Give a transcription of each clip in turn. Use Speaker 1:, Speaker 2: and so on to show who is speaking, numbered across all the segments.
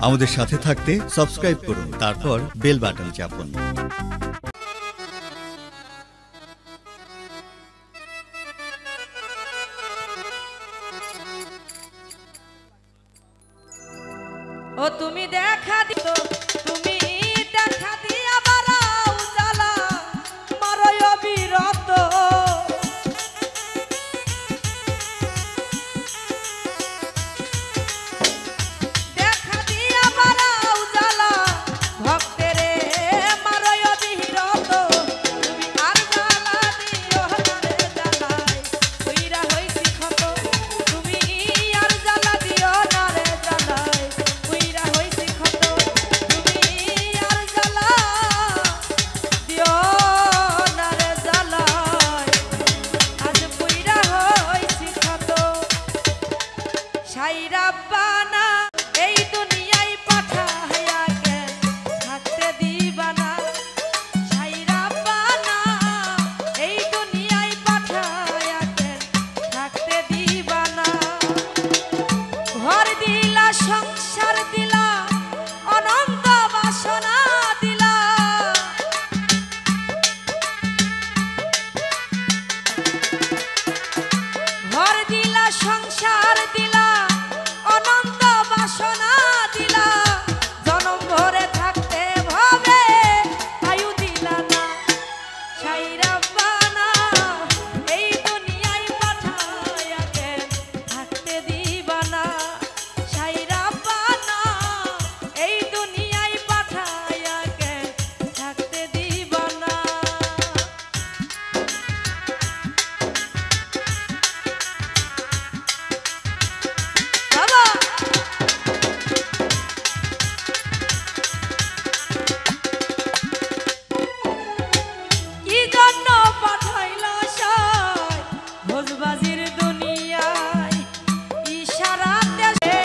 Speaker 1: আমাদের সাথে থাকতে সাবস্ক্রাইব করুন, তারপর বেল বাটন চাপুন।
Speaker 2: ও তুমি দেখা দিও, তুমি দেখা দিয়া বারাও জ্বালা মারয় বিরত। দেখা দিয়া বারাও জ্বালা ভক্তেরে মারয় বিরত। তুমি আর জ্বালা দিও না রে জ্বালায় কইরা হইছি ক্ষত। তুমি আর জ্বালা দিও না রে জ্বালায় কইরা হইছি ক্ষত। তুমি আর জ্বালা দিও না রে জ্বালায় আজ কইরা হইছি ক্ষত। সাইরা বানা এই দুনিয়ায় পাঠাইয়া কেন থাকতে দিবা না। সাইরা বানা এই দুনিয়ায় পাঠাইয়া কেন থাকতে দিবা না। ঘর দিলা সংসার দিলা অনন্ত বাসনা দিলা। ঘর দিলা সংসার দিলা অনন্ত বাসনা দিলা। জনম ভরে থাকতে ভাবে আয়ু দিলা না। সাইরা বানা এই দুনিয়ায় পাঠাইয়া কেন থাকতে দিবা না। সাইরা বানা এই দুনিয়ায় পাঠাইয়া কেন থাকতে দিবা না। বাবা কি জন্য পাঠাইলা সাই ভোজবাজির দুনিয়ায়। ইশারাতে সে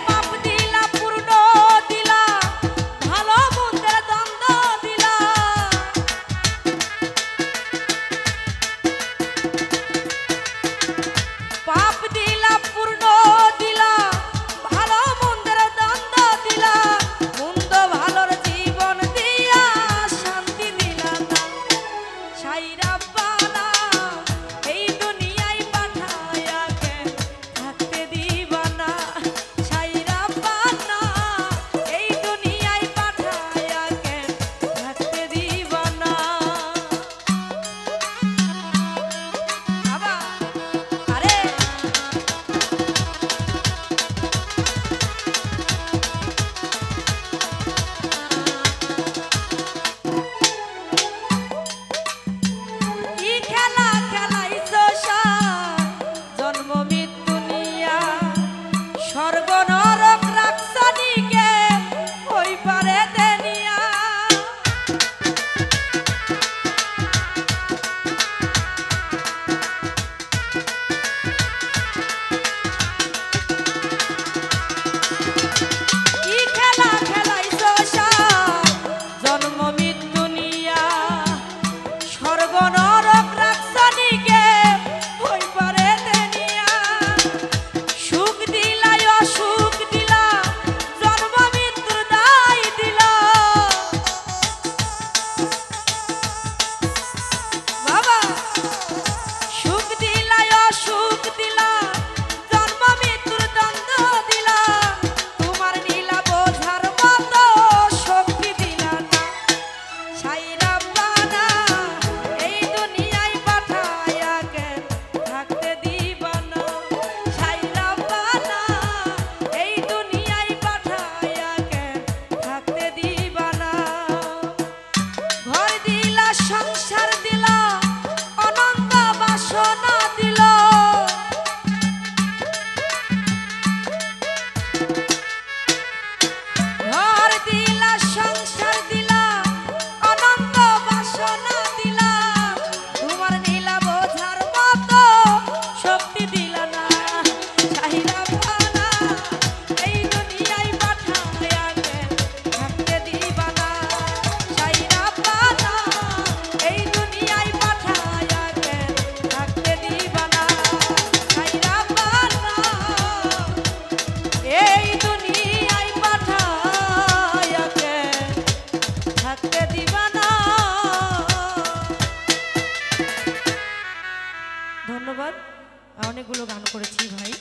Speaker 2: পাপ দিলা পূর্ণ দিলা ভালো মন্দের দ্বন্দ্ব দিলা। পাপ দিলা পূর্ণ দিলা ভালো মন্দের দ্বন্দ্ব দিলা। মন্দ ভালোর জীবন দিয়া শান্তি দিলা না। সাইরা বানা এই দুনিয়ায় পাঠাইয়া কেন থাকতে দিবা না। সাইরা বানা এই দুনিয়ায় পাঠাইয়া কেন থাকতে দিবা না। বাবা আরে ধন্যবাদ। অনেকগুলো গান করেছি ভাই।